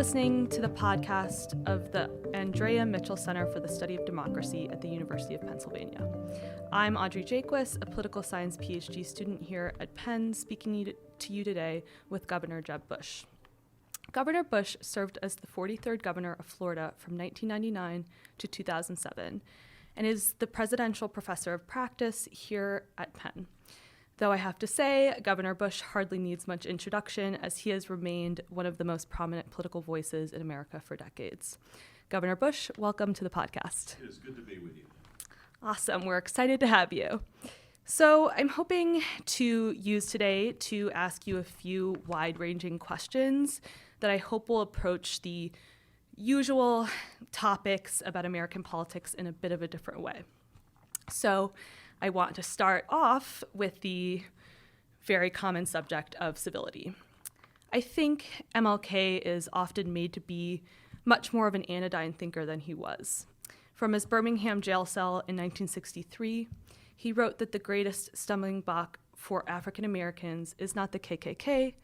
listening to the podcast of the Andrea Mitchell Center for the Study of Democracy at the University of Pennsylvania. I'm Audrey Jaquist, a political science PhD student here at Penn, speaking to you today with Governor Jeb Bush. Governor Bush served as the 43rd governor of Florida from 1999 to 2007 and is the presidential professor of practice here at Penn. Though I have to say, Governor Bush hardly needs much introduction, as he has remained one of the most prominent political voices in America for decades. Governor Bush, welcome to the podcast. It is good to be with you. Awesome. We're excited to have you. So I'm hoping to use today to ask you a few wide-ranging questions that I hope will approach the usual topics about American politics in a bit of a different way. So I want to start off with the very common subject of civility. I think MLK is often made to be much more of an anodyne thinker than he was. From his Birmingham jail cell in 1963, he wrote that the greatest stumbling block for African Americans is not the KKK,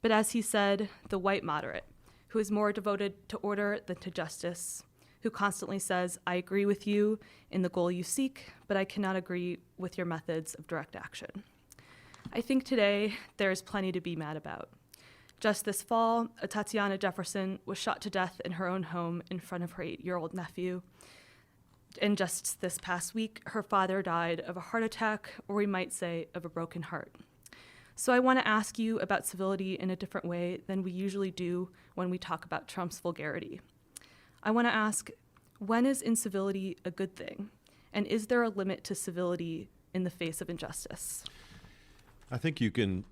but as he said, the white moderate, who is more devoted to order than to justice, who constantly says, I agree with you in the goal you seek, but I cannot agree with your methods of direct action. I think today there is plenty to be mad about. Just this fall, Tatiana Jefferson was shot to death in her own home in front of her 8-year-old nephew. And just this past week, her father died of a heart attack, or we might say of a broken heart. So I want to ask you about civility in a different way than we usually do when we talk about Trump's vulgarity. I want to ask, when is incivility a good thing? And is there a limit to civility in the face of injustice? I think you can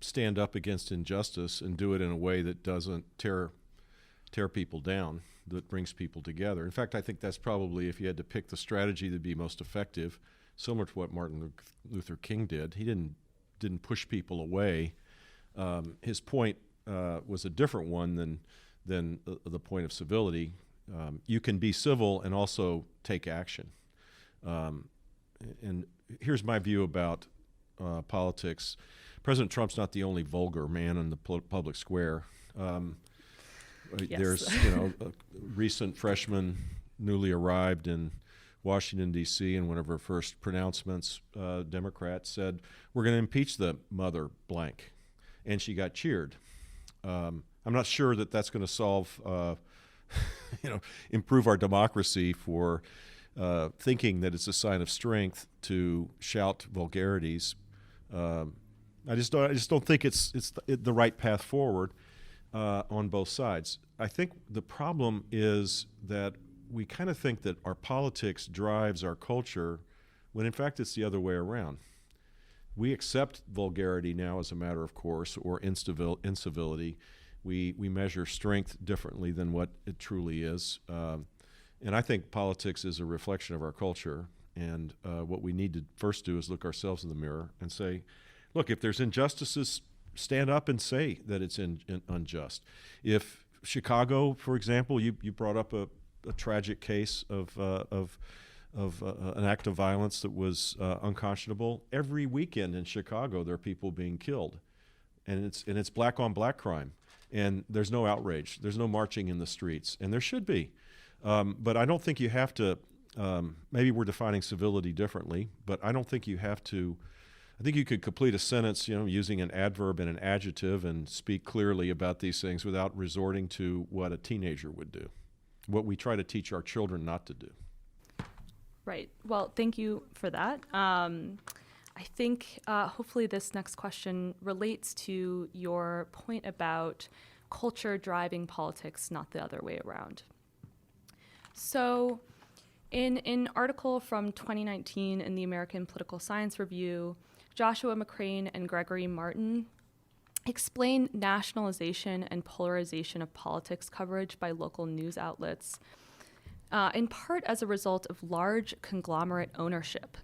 stand up against injustice and do it in a way that doesn't tear people down, that brings people together. In fact, I think that's probably, if you had to pick the strategy that'd be most effective, similar to what Martin Luther King did. He didn't push people away. His point was a different one than the point of civility. You can be civil and also take action. And here's my view about politics. President Trump's not the only vulgar man in the public square. Yes. There's, a recent freshman newly arrived in Washington, D.C., and one of her first pronouncements, Democrats said, we're going to impeach the mother blank. And she got cheered. I'm not sure that that's going to solve, improve our democracy for thinking that it's a sign of strength to shout vulgarities. I just don't think it's the right path forward on both sides. I think the problem is that we kind of think that our politics drives our culture when in fact it's the other way around. We accept vulgarity now as a matter of course, or incivility. We measure strength differently than what it truly is. And I think politics is a reflection of our culture. And what we need to first do is look ourselves in the mirror and say, look, if there's injustices, stand up and say that it's unjust. If Chicago, for example, you brought up a tragic case of an act of violence that was unconscionable. Every weekend in Chicago, there are people being killed, and it's black on black crime, and there's no outrage. There's no marching in the streets, and there should be. But I don't think you have to. Maybe we're defining civility differently, but I don't think you have to. I think you could complete a sentence, using an adverb and an adjective, and speak clearly about these things without resorting to what a teenager would do, what we try to teach our children not to do. Right. Well, thank you for that. I think hopefully this next question relates to your point about culture driving politics, not the other way around. So in an article from 2019 in the American Political Science Review, Joshua McCrane and Gregory Martin explain nationalization and polarization of politics coverage by local news outlets, in part as a result of large conglomerate ownership,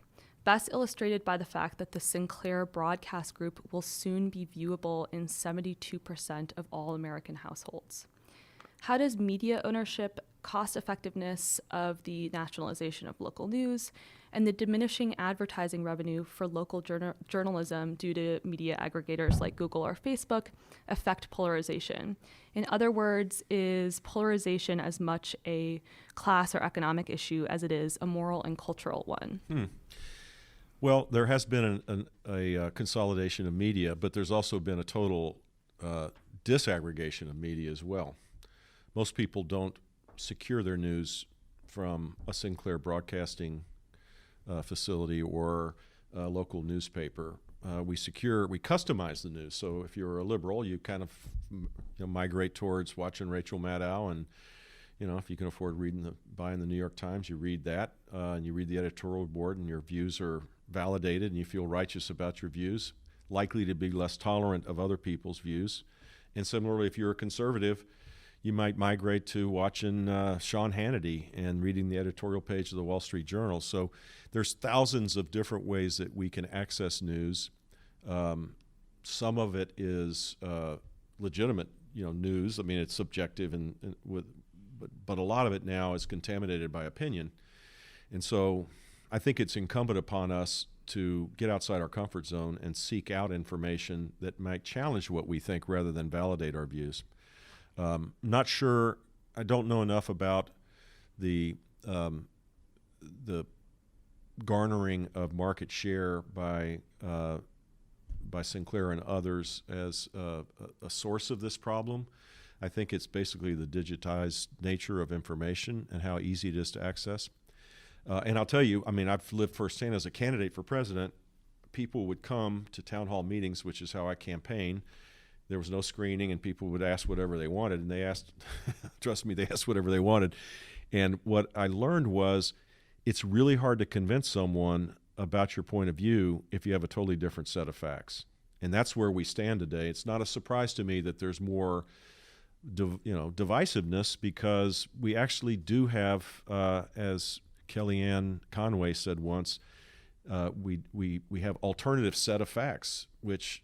best illustrated by the fact that the Sinclair Broadcast Group will soon be viewable in 72% of all American households. How does media ownership, cost effectiveness of the nationalization of local news, and the diminishing advertising revenue for local journalism due to media aggregators like Google or Facebook affect polarization? In other words, is polarization as much a class or economic issue as it is a moral and cultural one? Well, there has been a consolidation of media, but there's also been a total disaggregation of media as well. Most people don't secure their news from a Sinclair broadcasting facility or a local newspaper. We customize the news. So if you're a liberal, you kind of migrate towards watching Rachel Maddow, and if you can afford buying the New York Times, you read that, and you read the editorial board, and your views are validated, and you feel righteous about your views, likely to be less tolerant of other people's views. And similarly, if you're a conservative, you might migrate to watching Sean Hannity and reading the editorial page of the Wall Street Journal. So there's thousands of different ways that we can access news. Some of it is legitimate, news. I mean, it's subjective, but a lot of it now is contaminated by opinion. And so I think it's incumbent upon us to get outside our comfort zone and seek out information that might challenge what we think rather than validate our views. Not sure. I don't know enough about the garnering of market share by Sinclair and others as a source of this problem. I think it's basically the digitized nature of information and how easy it is to access. And I'll tell you, I've lived firsthand as a candidate for president. People would come to town hall meetings, which is how I campaign. There was no screening, and people would ask whatever they wanted, and they asked, trust me, they asked whatever they wanted. And what I learned was it's really hard to convince someone about your point of view if you have a totally different set of facts. And that's where we stand today. It's not a surprise to me that there's more divisiveness, because we actually do have, as Kellyanne Conway said once, we have alternative set of facts, which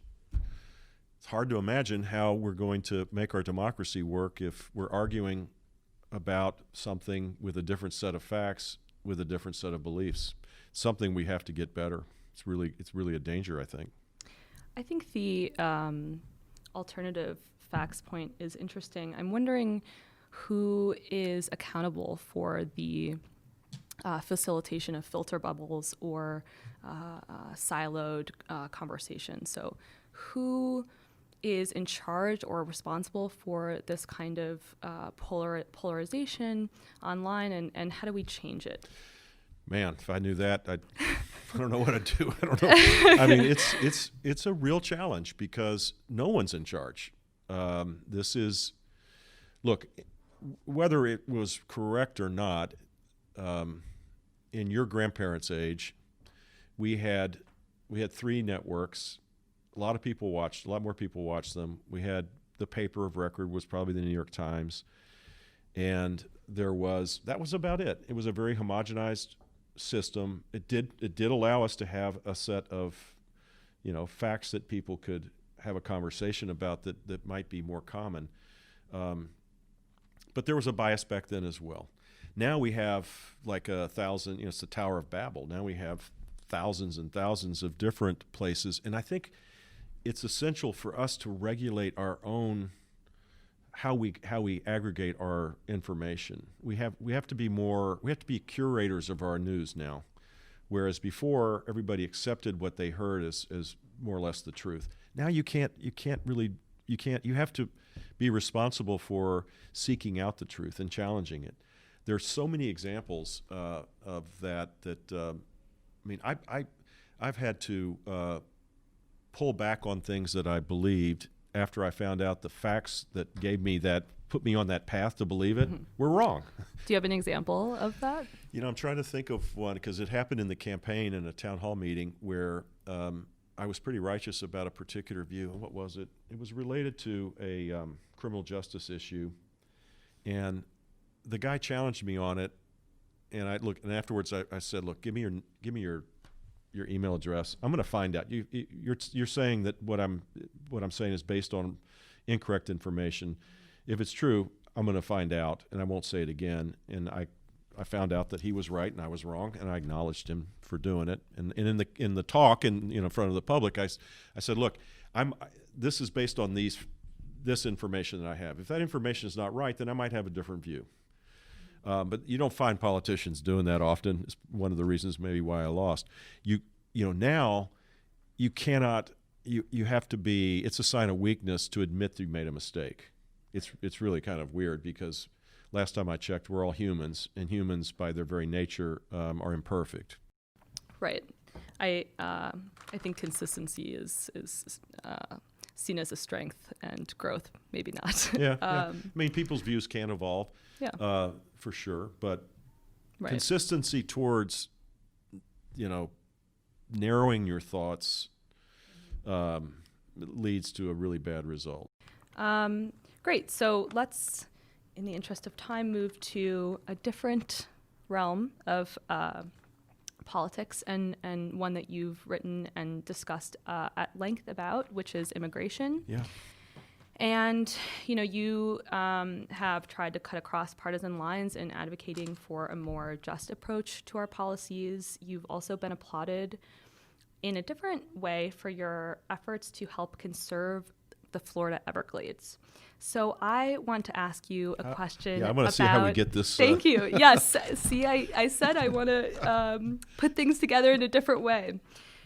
it's hard to imagine how we're going to make our democracy work if we're arguing about something with a different set of facts, with a different set of beliefs. Something we have to get better. It's really a danger, I think. I think the alternative facts point is interesting. I'm wondering who is accountable for the facilitation of filter bubbles or siloed conversation. So who is in charge or responsible for this kind of polarization online, and how do we change it? Man, if I knew that, I don't know what I'd do. I don't know. It's a real challenge because no one's in charge. Look, whether it was correct or not, in your grandparents' age, we had 3 networks. A lot more people watched them. We had the paper of record was probably the New York Times, and that was about it. It was a very homogenized system. It did allow us to have a set of, facts that people could have a conversation about that might be more common. But there was a bias back then as well. Now we have like 1,000. It's the Tower of Babel. Now we have thousands and thousands of different places, and I think it's essential for us to regulate our own how we aggregate our information. We have to be curators of our news now, whereas before everybody accepted what they heard as more or less the truth. Now you have to be responsible for seeking out the truth and challenging it. There's so many examples of that. I've had to pull back on things that I believed after I found out the facts that put me on that path to believe it, were wrong. Do you have an example of that? I'm trying to think of one, because it happened in the campaign in a town hall meeting where I was pretty righteous about a particular view. And what was it? It was related to a criminal justice issue, and the guy challenged me on it. And afterwards I said, "Look, give me your email address. I'm going to find out. You're saying that what I'm saying is based on incorrect information. If it's true, I'm going to find out, and I won't say it again." And I I found out that he was right and I was wrong, and I acknowledged him for doing it. And in the talk and in front of the public, I said, look, this is based on this information that I have. If that information is not right, then I might have a different view. But you don't find politicians doing that often. It's one of the reasons maybe why I lost. Now you cannot. You have to be. It's a sign of weakness to admit that you made a mistake. It's really kind of weird because last time I checked, we're all humans, and humans by their very nature are imperfect. Right. I think consistency is seen as a strength, and growth maybe not. Yeah. I mean, people's views can evolve. Yeah. For sure, but right. Consistency towards, narrowing your thoughts leads to a really bad result. Great. So let's, in the interest of time, move to a different realm of politics and one that you've written and discussed at length about, which is immigration. Yeah. And, you have tried to cut across partisan lines in advocating for a more just approach to our policies. You've also been applauded in a different way for your efforts to help conserve the Florida Everglades. So I want to ask you a question. I want to see how we get this. Thank you. Yes. See, I said I want to put things together in a different way.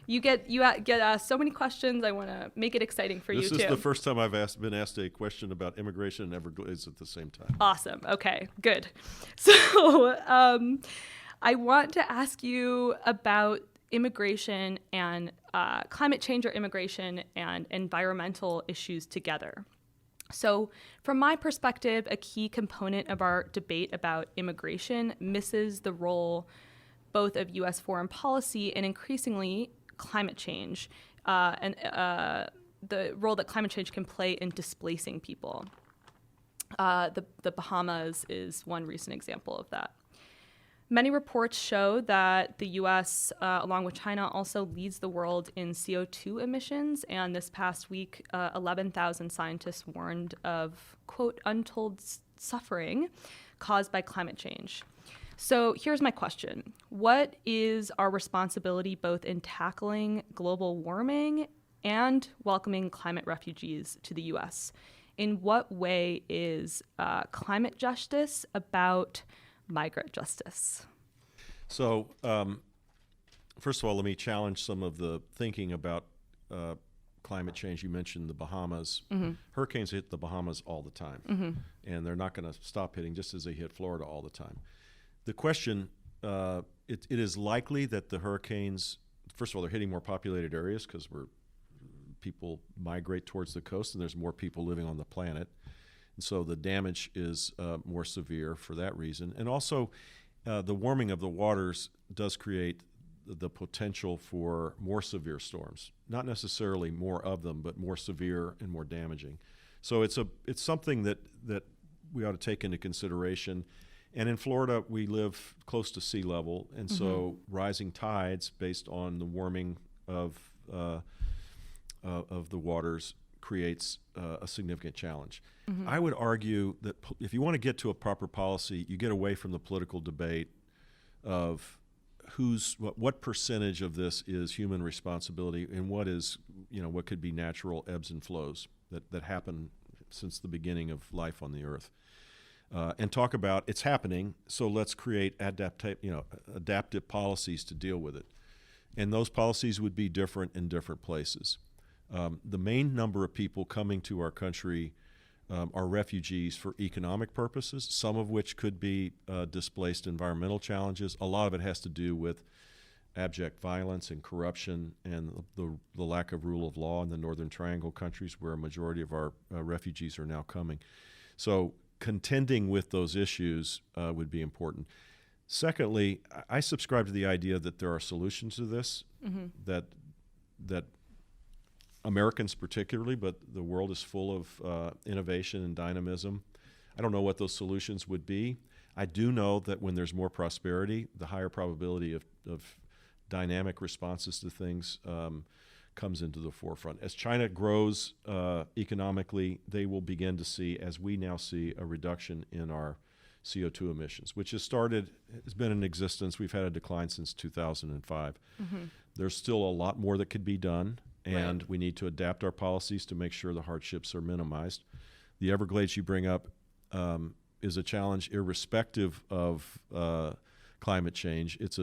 You get asked so many questions. I want to make it exciting for you too. This is the first time I've been asked a question about immigration and Everglades at the same time. Awesome. Okay, good. So I want to ask you about immigration and climate change, or immigration and environmental issues together. So from my perspective, a key component of our debate about immigration misses the role both of U.S. foreign policy and increasingly climate change, and the role that climate change can play in displacing people. The Bahamas is one recent example of that. Many reports show that the U.S., along with China, also leads the world in CO2 emissions. And this past week, 11,000 scientists warned of, quote, untold suffering caused by climate change. So here's my question. What is our responsibility both in tackling global warming and welcoming climate refugees to the U.S.? In what way is climate justice about migrant justice? So, first of all, let me challenge some of the thinking about climate change. You mentioned the Bahamas. Mm-hmm. Hurricanes hit the Bahamas all the time, mm-hmm. and they're not going to stop hitting just as they hit Florida all the time. The question, it is likely that the hurricanes, first of all, they're hitting more populated areas because people migrate towards the coast and there's more people living on the planet. And so the damage is more severe for that reason. And also, the warming of the waters does create the potential for more severe storms. Not necessarily more of them, but more severe and more damaging. So it's something that we ought to take into consideration. And in Florida, we live close to sea level, and so rising tides, based on the warming of the waters, creates a significant challenge. Mm-hmm. I would argue that if you want to get to a proper policy, you get away from the political debate of what percentage of this is human responsibility and what is, what could be natural ebbs and flows that happen since the beginning of life on the earth. And talk about it's happening, so let's create adaptive policies to deal with it. And those policies would be different in different places. The main number of people coming to our country are refugees for economic purposes, some of which could be displaced environmental challenges. A lot of it has to do with abject violence and corruption and the lack of rule of law in the Northern Triangle countries where a majority of our refugees are now coming. So contending with those issues would be important. Secondly, I subscribe to the idea that there are solutions to this, mm-hmm. that Americans particularly, but the world is full of innovation and dynamism. I don't know what those solutions would be. I do know that when there's more prosperity, the higher probability of dynamic responses to things comes into the forefront. As China grows economically, they will begin to see, as we now see, a reduction in our CO2 emissions, which has been in existence. We've had a decline since 2005. There's still a lot more that could be done, and we need to adapt our policies to make sure the hardships are minimized. The Everglades you bring up is a challenge irrespective of climate change. It's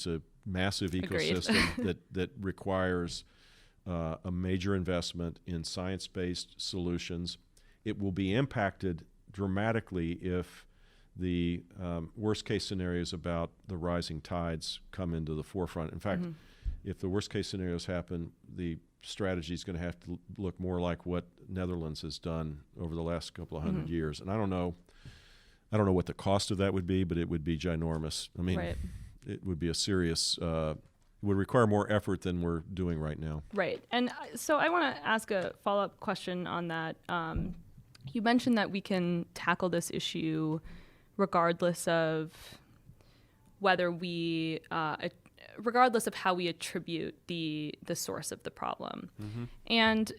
a massive ecosystem that requires a major investment in science-based solutions. It will be impacted dramatically if the worst-case scenarios about the rising tides come into the forefront. In fact, if the worst-case scenarios happen, the strategy is going to have to look more like what Netherlands has done over the last couple of hundred years. And I don't know what the cost of that would be, but it would be ginormous. I mean, it would be a serious, would require more effort than we're doing right now. Right. And so I want to ask a follow-up question on that. You mentioned that we can tackle this issue regardless of whether we, regardless of how we attribute the source of the problem. And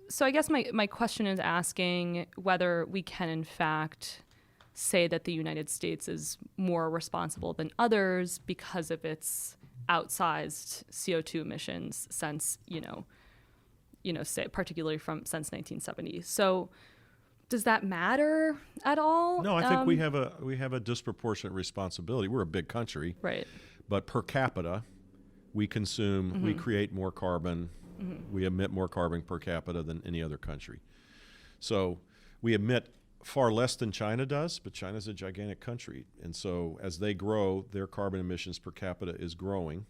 so I guess my question is asking whether we can in fact say that the United States is more responsible than others because of its outsized CO2 emissions since, say particularly since 1970. So does that matter at all? No, I think we have a disproportionate responsibility. We're a big country. Right. But per capita, we consume, we create more carbon, we emit more carbon per capita than any other country. So we emit far less than China does, but China's a gigantic country. And so as they grow, their carbon emissions per capita is growing,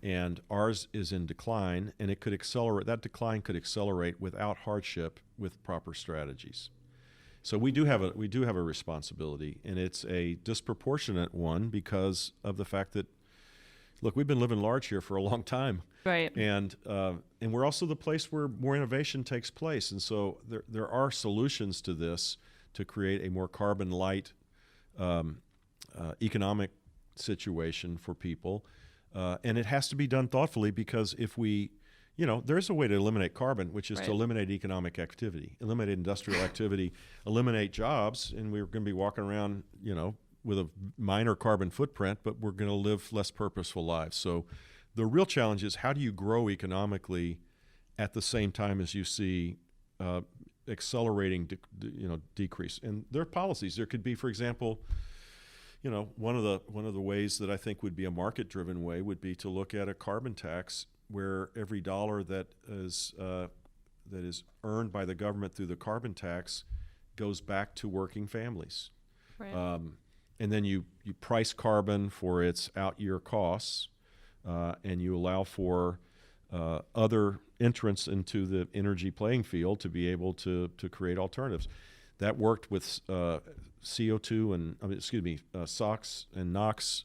and ours is in decline, and it could accelerate. That decline could accelerate without hardship with proper strategies. So we do have a responsibility, and it's a disproportionate one because of the fact that, look, we've been living large here for a long time, right? And we're also the place where more innovation takes place, and so there are solutions to this to create a more carbon light economic situation for people, and it has to be done thoughtfully because if we there's a way to eliminate carbon, which is to eliminate economic activity, eliminate industrial activity, eliminate jobs, and we're going to be walking around, with a minor carbon footprint, but we're going to live less purposeful lives. So the real challenge is how do you grow economically at the same time as you see accelerating decrease? And there are policies. There could be, for example, one of the ways that I think would be a market-driven way would be to look at a carbon tax where every dollar that is earned by the government through the carbon tax goes back to working families. Right. And then you price carbon for its out-year costs, and you allow for other entrants into the energy playing field to be able to create alternatives. That worked with CO2 and SOx and NOx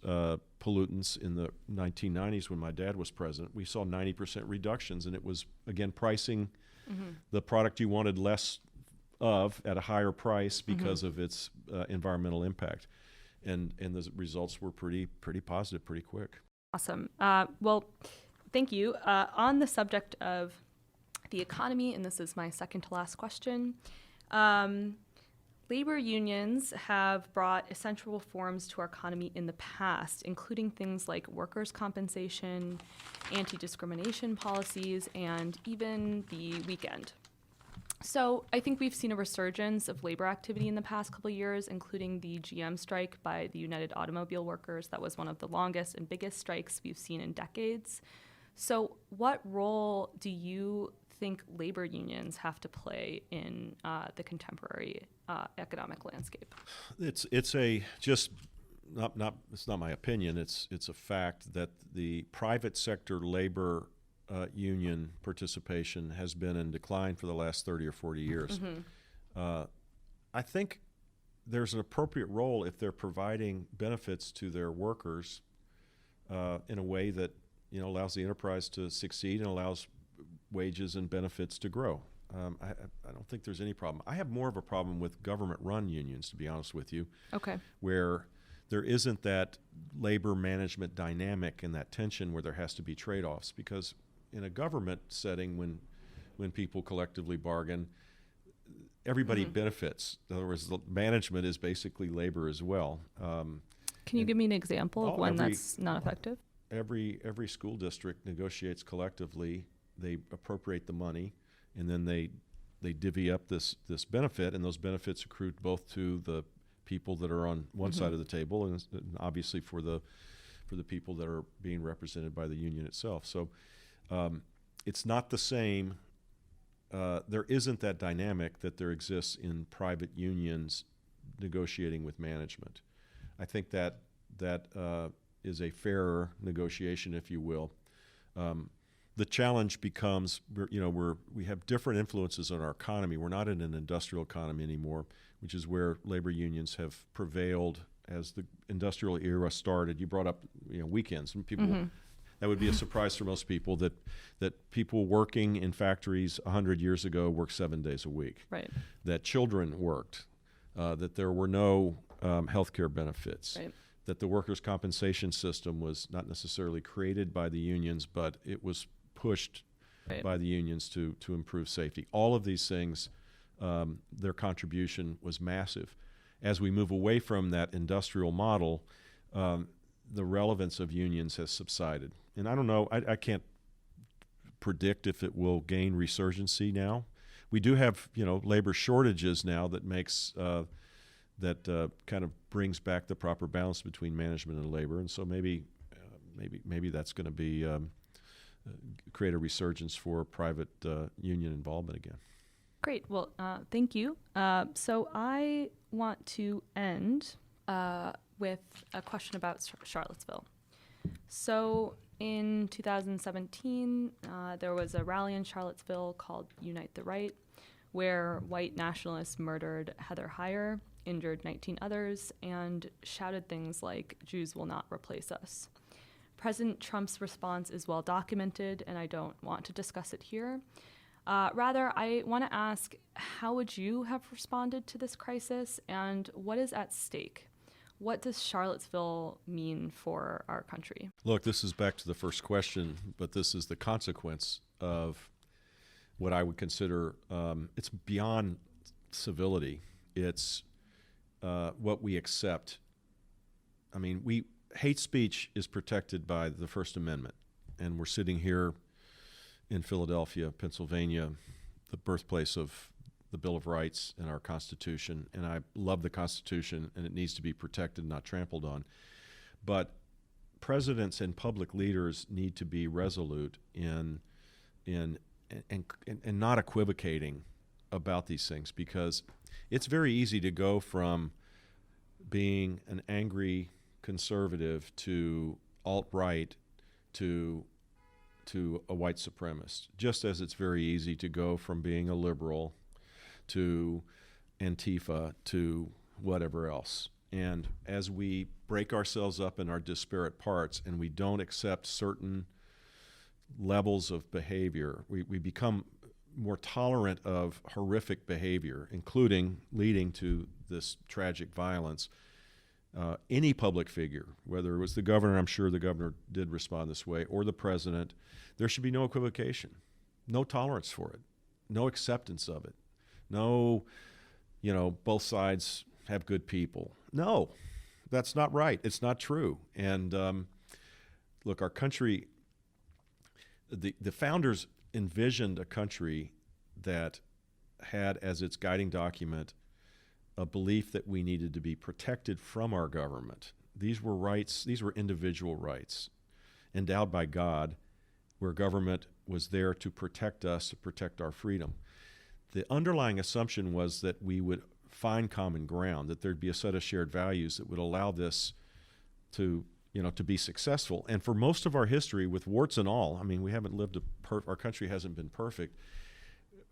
pollutants in the 1990s when my dad was president. We saw 90% reductions, and it was, again, pricing the product you wanted less of at a higher price because of its environmental impact. And the results were pretty positive pretty quick. Awesome. Well, thank you. On the subject of the economy, and this is my second to last question, labor unions have brought essential reforms to our economy in the past, including things like workers' compensation, anti-discrimination policies, and even the weekend. So I think we've seen a resurgence of labor activity in the past couple of years, including the GM strike by the United Automobile Workers. That was one of the longest and biggest strikes we've seen in decades. So what role do you think labor unions have to play in the contemporary economic landscape? It's not my opinion. It's a fact that the private sector labor union participation has been in decline for the last 30 or 40 years. I think there's an appropriate role if they're providing benefits to their workers in a way that allows the enterprise to succeed and allows wages and benefits to grow. I don't think there's any problem. I have more of a problem with government-run unions, to be honest with you. Okay. Where there isn't that labor management dynamic and that tension where there has to be trade-offs, because in a government setting, when people collectively bargain, everybody benefits. In other words, the management is basically labor as well. Can you give me an example of when that's not effective? Every school district negotiates collectively. They appropriate the money, and then they divvy up this benefit, and those benefits accrue both to the people that are on one side of the table, and obviously for the people that are being represented by the union itself. So it's not the same. There isn't that dynamic that there exists in private unions negotiating with management. I think that is a fairer negotiation, if you will. The challenge becomes, we have different influences on our economy. We're not in an industrial economy anymore, which is where labor unions have prevailed as the industrial era started. You brought up, weekends. Some people, that would be a surprise for most people that people working in factories 100 years ago worked 7 days a week. Right. That children worked. That there were no health care benefits. Right. That the workers' compensation system was not necessarily created by the unions, but it was pushed by the unions to improve safety. All of these things, their contribution was massive. As we move away from that industrial model, the relevance of unions has subsided. And I don't know, I can't predict if it will gain resurgency now. We do have, labor shortages now that makes kind of brings back the proper balance between management and labor, and so maybe that's going to be create a resurgence for private union involvement again. Great. Well, thank you. So I want to end with a question about Charlottesville. So in 2017, there was a rally in Charlottesville called Unite the Right, where white nationalists murdered Heather Heyer, injured 19 others, and shouted things like, "Jews will not replace us." President Trump's response is well documented, and I don't want to discuss it here. Rather, I want to ask, how would you have responded to this crisis, and what is at stake? What does Charlottesville mean for our country? Look, this is back to the first question, but this is the consequence of what I would consider, it's beyond civility. It's what we accept. I mean, hate speech is protected by the First Amendment, and we're sitting here in Philadelphia, Pennsylvania, the birthplace of the Bill of Rights and our Constitution, and I love the Constitution, and it needs to be protected, not trampled on. But presidents and public leaders need to be resolute in not equivocating about these things, because it's very easy to go from being an angry conservative to alt-right to a white supremacist, just as it's very easy to go from being a liberal to Antifa to whatever else. And as we break ourselves up in our disparate parts and we don't accept certain levels of behavior, we become more tolerant of horrific behavior, including leading to this tragic violence. Any public figure, whether it was the governor, I'm sure the governor did respond this way, or the president, there should be no equivocation, no tolerance for it, no acceptance of it, no, both sides have good people. No, that's not right. It's not true. And look, our country, the founders envisioned a country that had as its guiding document a belief that we needed to be protected from our government. These were rights, these were individual rights endowed by God, where government was there to protect us, to protect our freedom. The underlying assumption was that we would find common ground, that there'd be a set of shared values that would allow this to be successful. And for most of our history, with warts and all, I mean, we haven't lived our country hasn't been perfect.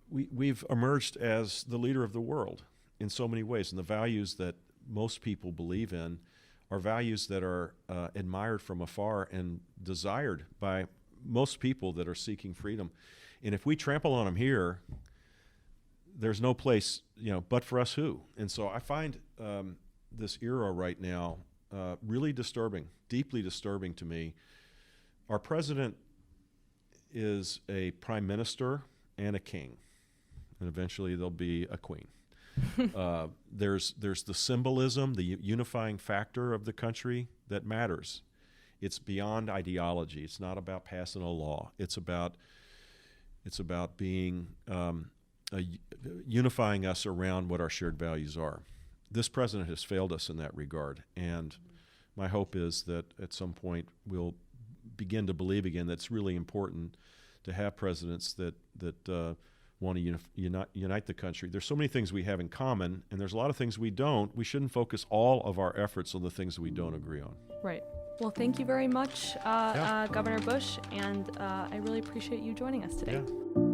We've emerged as the leader of the world in so many ways, and the values that most people believe in are values that are admired from afar and desired by most people that are seeking freedom. And if we trample on them here, there's no place, but for us who? And so I find this era right now really disturbing, deeply disturbing to me. Our president is a prime minister and a king, and eventually there'll be a queen. There's the symbolism, the unifying factor of the country that matters. It's beyond ideology. It's not about passing a law. It's about being unifying us around what our shared values are. This president has failed us in that regard, and my hope is that at some point we'll begin to believe again that it's really important to have presidents that want to unite the country. There's so many things we have in common, and there's a lot of things we don't. We shouldn't focus all of our efforts on the things we don't agree on. Right. Well, thank you very much, Governor Bush, and I really appreciate you joining us today. Yeah.